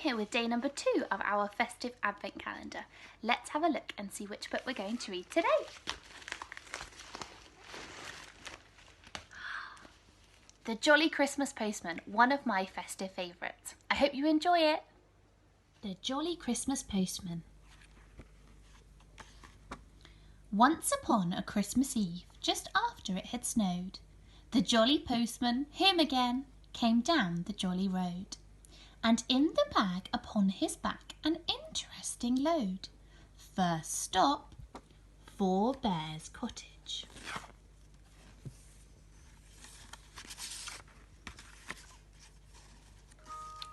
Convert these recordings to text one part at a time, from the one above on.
here with day number 2 of our festive advent calendar. Let's have a look and see which book we're going to read today. The Jolly Christmas Postman, one of my festive favourites. I hope you enjoy it. The Jolly Christmas Postman. Once upon a Christmas Eve, just after it had snowed, the jolly postman, him again, came down the jolly road, and in the bag upon his back an interesting load. First stop, 4 Bears' Cottage.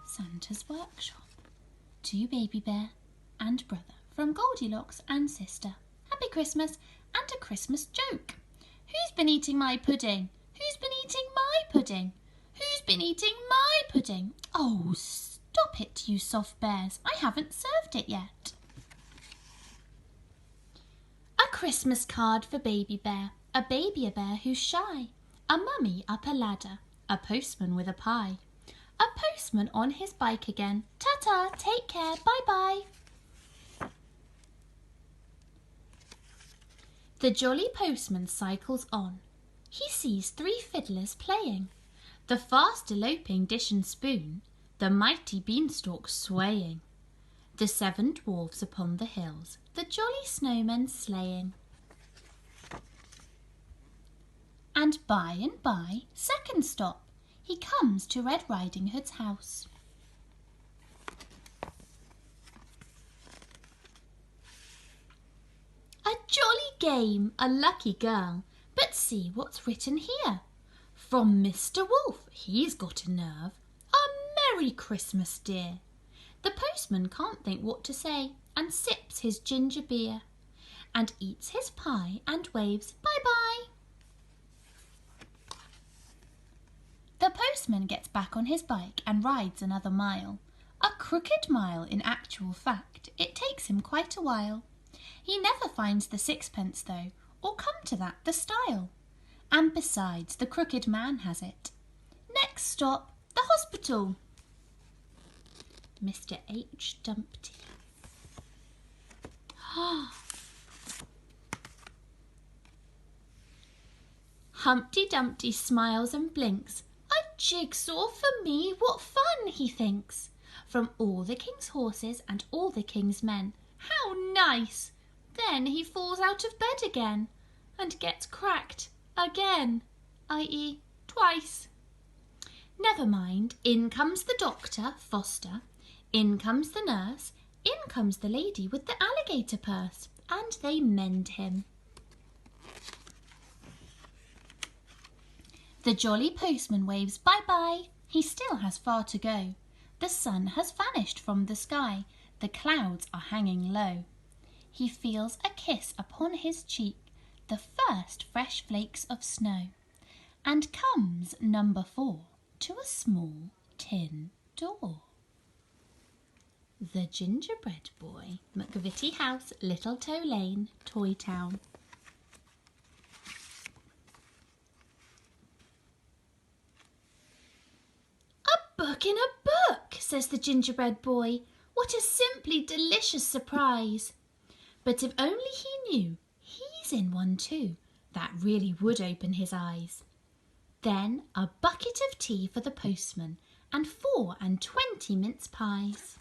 Santa's workshop. 2 baby bear and brother from Goldilocks and sister. Happy Christmas and a Christmas joke. Who's been eating my pudding? Who's been eating my pudding? Who's been eating my pudding? Oh, stop it, you soft bears. I haven't served it yet. A Christmas card for baby bear. A baby bear who's shy. A mummy up a ladder. A postman with a pie. A postman on his bike again. Ta-ta, take care, bye-bye. The jolly postman cycles on. He sees 3 fiddlers playing, the fast eloping dish and spoon, the mighty beanstalk swaying, the 7 dwarfs upon the hills, the jolly snowmen sleighing. And by, second stop, he comes to Red Riding Hood's house. A jolly game, a lucky girl, but see what's written here. From Mr. Wolf, he's got a nerve. A Merry Christmas, dear. The postman can't think what to say, and sips his ginger beer, and eats his pie and waves bye-bye. The postman gets back on his bike and rides another mile. A crooked mile in actual fact, it takes him quite a while. He never finds the 6pence though, or come to that the style. And besides, the crooked man has it. Next stop, the hospital. Mr. H. Dumpty. Humpty Dumpty smiles and blinks. A jigsaw for me, what fun, he thinks. From all the king's horses and all the king's men. How nice! Then he falls out of bed again and gets cracked again, i.e. twice. Never mind, in comes the doctor, Foster, in comes the nurse, in comes the lady with the alligator purse, and they mend him. The jolly postman waves bye-bye. He still has far to go. The sun has vanished from the sky. The clouds are hanging low. He feels a kiss upon his cheek, the first fresh flakes of snow, and comes number 4 to a small tin door. The Gingerbread Boy, McVitie House, Little Toe Lane, Toy Town. A book in a book, says the Gingerbread Boy. What a simply delicious surprise. But if only he knew he's in one too, that really would open his eyes. Then a bucket of tea for the postman and 24 mince pies.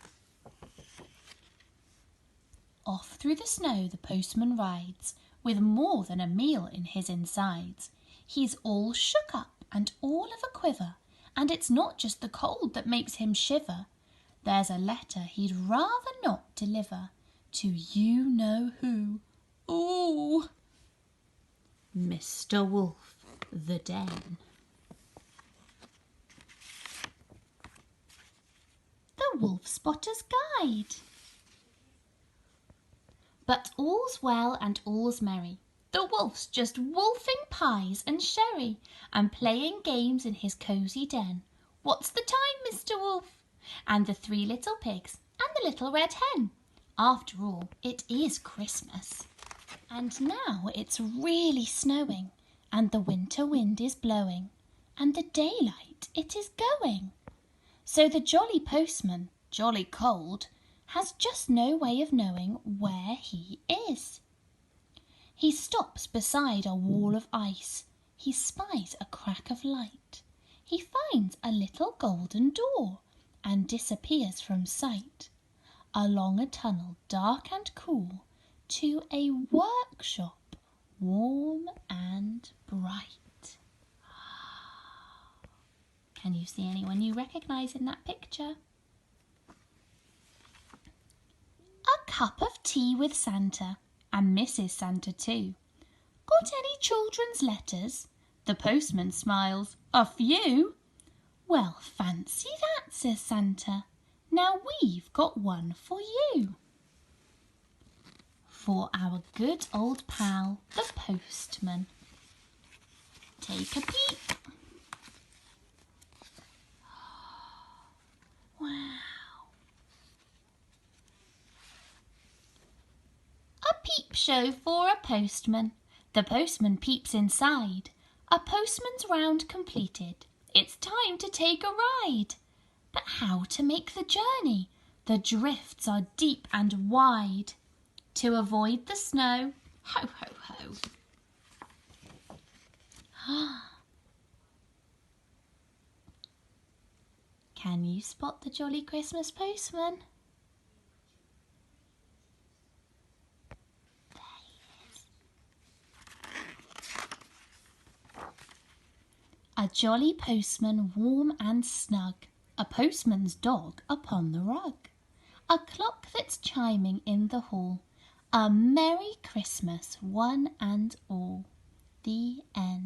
Off through the snow the postman rides, with more than a meal in his insides. He's all shook up and all of a quiver, and it's not just the cold that makes him shiver. There's a letter he'd rather not deliver to you-know-who. Ooh! Mr. Wolf, the Den. The Wolf Spotter's Guide. But all's well and all's merry. The wolf's just wolfing pies and sherry, and playing games in his cosy den. What's the time, Mr. Wolf? And the 3 little pigs and the little red hen. After all, it is Christmas. And now it's really snowing, and the winter wind is blowing, and the daylight it is going. So the jolly postman jolly cold, has just no way of knowing where he is. He stops beside a wall of ice. He spies a crack of light. He finds a little golden door and disappears from sight, along a tunnel dark and cool, to a workshop warm and bright. Can you see anyone you recognise in that picture? A cup of tea with Santa, and Mrs. Santa too. Got any children's letters? The postman smiles. A few. Well, fancy that, says Santa. Now we've got one for you. For our good old pal, the postman. Take a peek. Wow. A peep show for a postman. The postman peeps inside. A postman's round completed. It's time to take a ride. But how to make the journey? The drifts are deep and wide. To avoid the snow, ho, ho, ho. Can you spot the jolly Christmas postman? There he is. A jolly postman warm and snug, a postman's dog upon the rug, a clock that's chiming in the hall. A Merry Christmas, one and all. The end.